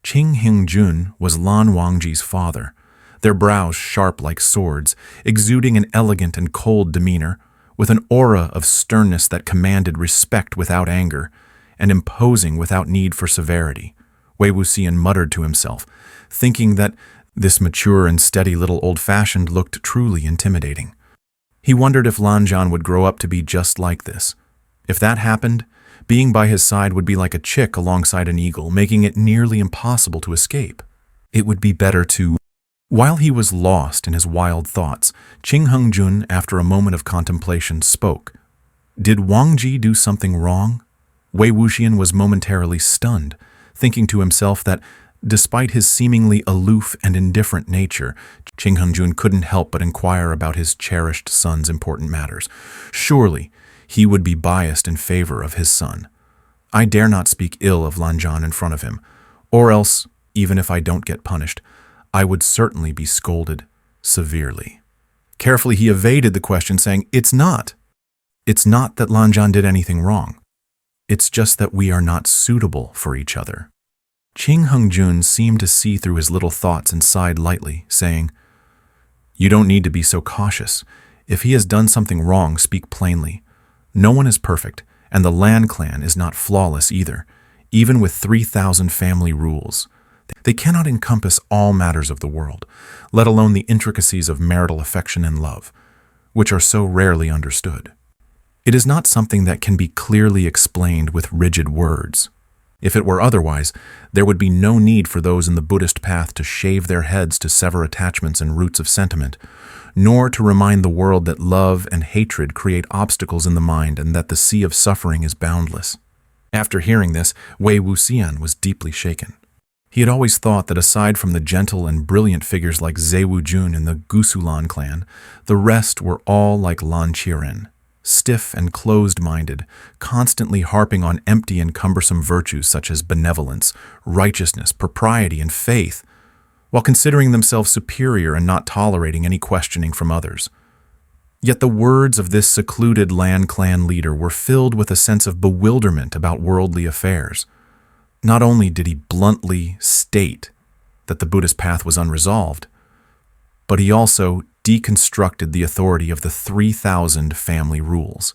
QingHeng Jun was Lan Wangji's father, their brows sharp like swords, exuding an elegant and cold demeanor, with an aura of sternness that commanded respect without anger, and imposing without need for severity. Wangxian muttered to himself, thinking that this mature and steady little old-fashioned looked truly intimidating. He wondered if Lan Zhan would grow up to be just like this. If that happened, being by his side would be like a chick alongside an eagle, making it nearly impossible to escape. It would be better to... While he was lost in his wild thoughts, QingHeng Jun, after a moment of contemplation, spoke. Did Wangji do something wrong? Wangxian was momentarily stunned, thinking to himself that, despite his seemingly aloof and indifferent nature, QingHeng Jun couldn't help but inquire about his cherished son's important matters. Surely, he would be biased in favor of his son. I dare not speak ill of Lan Zhan in front of him, or else, even if I don't get punished, I would certainly be scolded severely. Carefully, he evaded the question, saying, It's not that Lan Zhan did anything wrong. It's just that we are not suitable for each other. QingHeng Jun seemed to see through his little thoughts and sighed lightly, saying, You don't need to be so cautious. If he has done something wrong, speak plainly. No one is perfect, and the Lan clan is not flawless either, even with 3,000 family rules. They cannot encompass all matters of the world, let alone the intricacies of marital affection and love, which are so rarely understood. It is not something that can be clearly explained with rigid words. If it were otherwise, there would be no need for those in the Buddhist path to shave their heads to sever attachments and roots of sentiment, nor to remind the world that love and hatred create obstacles in the mind and that the sea of suffering is boundless. After hearing this, Wangxian was deeply shaken. He had always thought that aside from the gentle and brilliant figures like Zewu Jun in the Gusulan clan, the rest were all like Lan Qiren, stiff and closed-minded, constantly harping on empty and cumbersome virtues such as benevolence, righteousness, propriety, and faith, while considering themselves superior and not tolerating any questioning from others. Yet the words of this secluded Lan clan leader were filled with a sense of bewilderment about worldly affairs. Not only did he bluntly state that the Buddhist path was unresolved, but he also deconstructed the authority of the 3,000 family rules.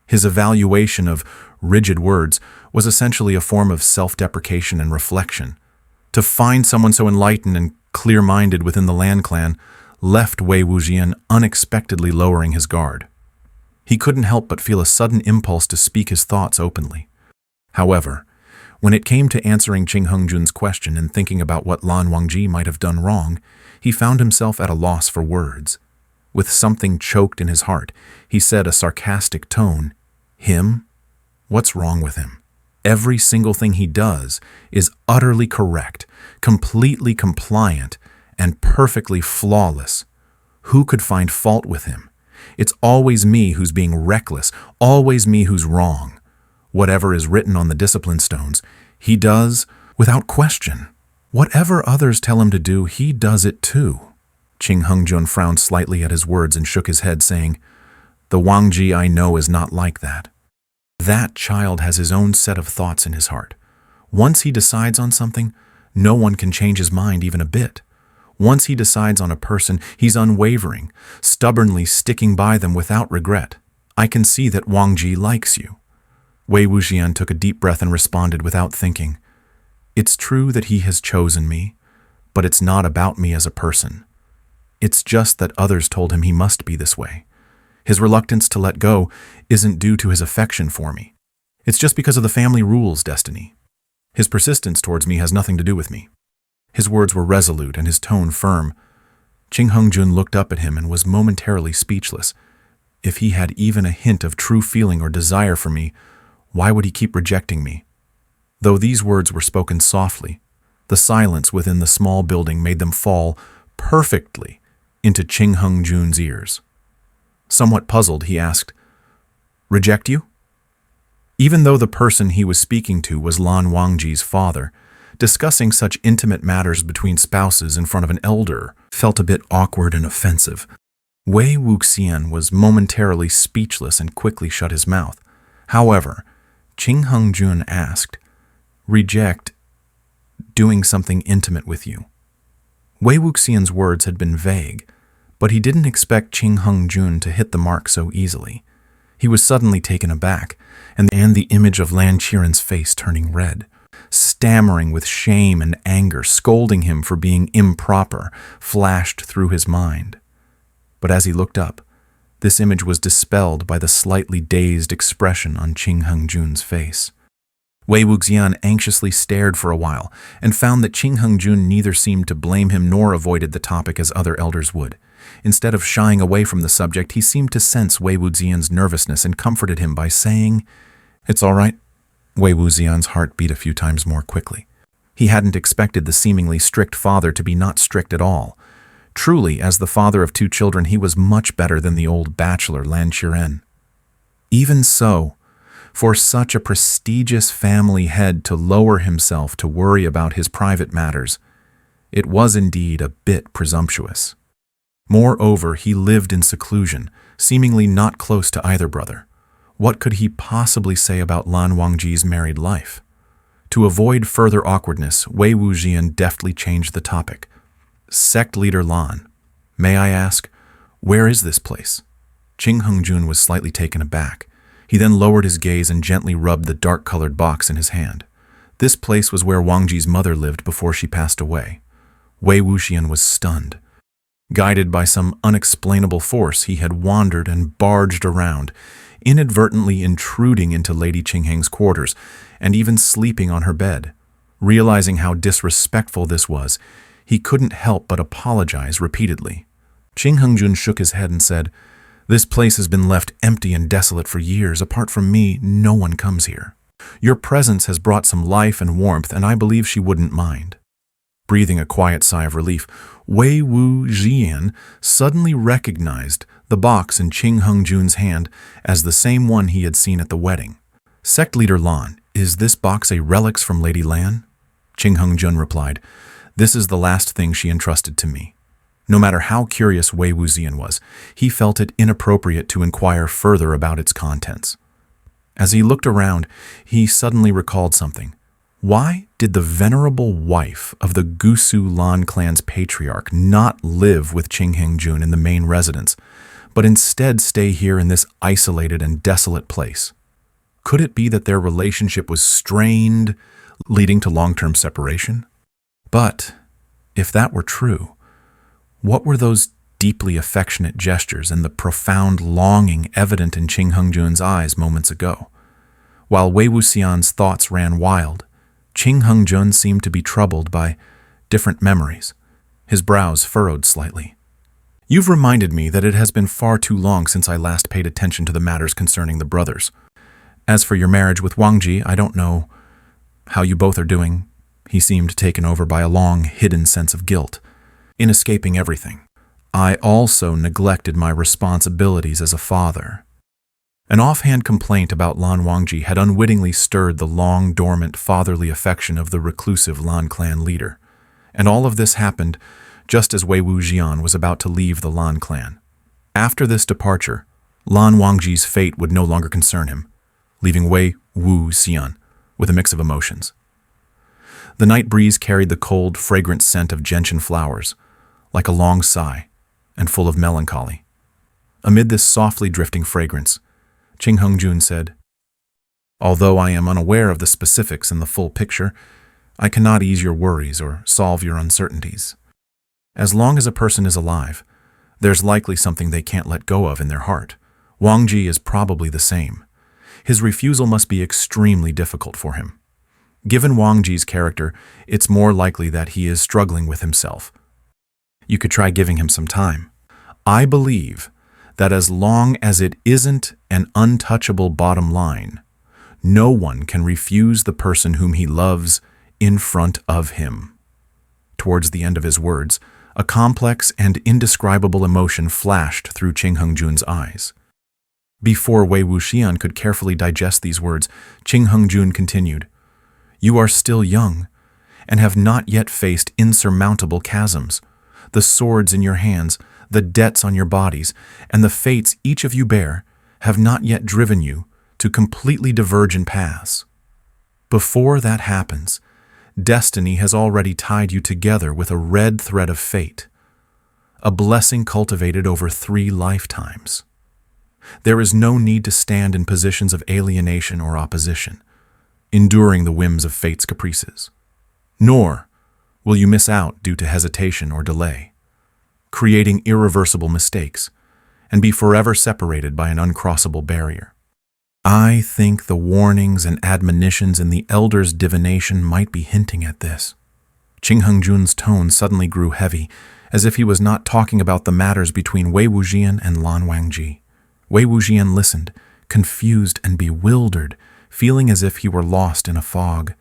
His evaluation of rigid words was essentially a form of self-deprecation and reflection. To find someone so enlightened and clear-minded within the Lan clan left Wangxian unexpectedly lowering his guard. He couldn't help but feel a sudden impulse to speak his thoughts openly. However, when it came to answering QingHeng Jun's question and thinking about what Lan Wangji might have done wrong, he found himself at a loss for words. With something choked in his heart, he said a sarcastic tone, Him? What's wrong with him? Every single thing he does is utterly correct, completely compliant, and perfectly flawless. Who could find fault with him? It's always me who's being reckless, always me who's wrong. Whatever is written on the discipline stones, he does without question. Whatever others tell him to do, he does it too. QingHeng Jun frowned slightly at his words and shook his head, saying, The Wangji I know is not like that. That child has his own set of thoughts in his heart. Once he decides on something, no one can change his mind even a bit. Once he decides on a person, he's unwavering, stubbornly sticking by them without regret. I can see that Wangji likes you. Wangxian took a deep breath and responded without thinking. It's true that he has chosen me, but it's not about me as a person. It's just that others told him he must be this way. His reluctance to let go isn't due to his affection for me. It's just because of the family rules, Destiny. His persistence towards me has nothing to do with me. His words were resolute and his tone firm. QingHeng Jun looked up at him and was momentarily speechless. If he had even a hint of true feeling or desire for me, why would he keep rejecting me? Though these words were spoken softly, the silence within the small building made them fall perfectly into QingHeng Jun's ears. Somewhat puzzled, he asked, Reject you? Even though the person he was speaking to was Lan Wangji's father, discussing such intimate matters between spouses in front of an elder felt a bit awkward and offensive. Wangxian was momentarily speechless and quickly shut his mouth. However, QingHeng Jun asked, Reject? doing something intimate with you." Wei Wuxian's words had been vague, but he didn't expect QingHeng Jun to hit the mark so easily. He was suddenly taken aback, and the image of Lan Qiren's face turning red, stammering with shame and anger, scolding him for being improper, flashed through his mind. But as he looked up, this image was dispelled by the slightly dazed expression on QingHeng Jun's face. Wei Wuxian anxiously stared for a while and found that QingHeng Jun neither seemed to blame him nor avoided the topic as other elders would. Instead of shying away from the subject, he seemed to sense Wei Wuxian's nervousness and comforted him by saying, "It's all right." Wei Wuxian's heart beat a few times more quickly. He hadn't expected the seemingly strict father to be not strict at all. Truly, as the father of 2 children, he was much better than the old bachelor Lan Qiren. Even so, for such a prestigious family head to lower himself to worry about his private matters, it was indeed a bit presumptuous. Moreover, he lived in seclusion, seemingly not close to either brother. What could he possibly say about Lan Wangji's married life? To avoid further awkwardness, Wei Wuxian deftly changed the topic. "Sect leader Lan, may I ask, where is this place?" QingHeng Jun was slightly taken aback. He then lowered his gaze and gently rubbed the dark-colored box in his hand. This place was where Wangji's mother lived before she passed away. Wei Wuxian was stunned. Guided by some unexplainable force, he had wandered and barged around, inadvertently intruding into Lady QingHeng's quarters and even sleeping on her bed. Realizing how disrespectful this was, he couldn't help but apologize repeatedly. QingHeng Jun shook his head and said, "This place has been left empty and desolate for years. Apart from me, no one comes here. Your presence has brought some life and warmth, and I believe she wouldn't mind." Breathing a quiet sigh of relief, Wei Wuxian suddenly recognized the box in QingHeng Jun's hand as the same one he had seen at the wedding. "Sect leader Lan, is this box a relics from Lady Lan?" QingHeng Jun replied, "This is the last thing she entrusted to me." No matter how curious Wei Wuxian was, he felt it inappropriate to inquire further about its contents. As he looked around, he suddenly recalled something. Why did the venerable wife of the Gusu Lan clan's patriarch not live with QingHeng Jun in the main residence, but instead stay here in this isolated and desolate place? Could it be that their relationship was strained, leading to long-term separation? But if that were true, what were those deeply affectionate gestures and the profound longing evident in QingHeng Jun's eyes moments ago? While Wei Wuxian's thoughts ran wild, QingHeng Jun seemed to be troubled by different memories. His brows furrowed slightly. "You've reminded me that it has been far too long since I last paid attention to the matters concerning the brothers. As for your marriage with Wangji, I don't know how you both are doing." He seemed taken over by a long, hidden sense of guilt. "In escaping everything, I also neglected my responsibilities as a father." An offhand complaint about Lan Wangji had unwittingly stirred the long-dormant fatherly affection of the reclusive Lan clan leader. And all of this happened just as Wei Wuxian was about to leave the Lan clan. After this departure, Lan Wangji's fate would no longer concern him, leaving Wei Wuxian with a mix of emotions. The night breeze carried the cold, fragrant scent of gentian flowers, like a long sigh, and full of melancholy. Amid this softly drifting fragrance, QingHeng Jun said, "Although I am unaware of the specifics and the full picture, I cannot ease your worries or solve your uncertainties. As long as a person is alive, there's likely something they can't let go of in their heart. Wangji is probably the same. His refusal must be extremely difficult for him. Given Wangji's character, it's more likely that he is struggling with himself. You could try giving him some time. I believe that as long as it isn't an untouchable bottom line, no one can refuse the person whom he loves in front of him." Towards the end of his words, a complex and indescribable emotion flashed through QingHeng Jun's eyes. Before Wei Wuxian could carefully digest these words, QingHeng Jun continued, "You are still young and have not yet faced insurmountable chasms. The swords in your hands, the debts on your bodies, and the fates each of you bear have not yet driven you to completely divergent paths. Before that happens, Destiny has already tied you together with a red thread of fate, a blessing cultivated over 3 lifetimes. There is no need to stand in positions of alienation or opposition, enduring the whims of fate's caprices. Nor will you miss out due to hesitation or delay, creating irreversible mistakes, and be forever separated by an uncrossable barrier. I think the warnings and admonitions in the elder's divination might be hinting at this. QingHeng Jun's tone suddenly grew heavy, as if he was not talking about the matters between Wangxian and Lan Wangji. Wangxian listened, confused and bewildered, feeling as if he were lost in a fog.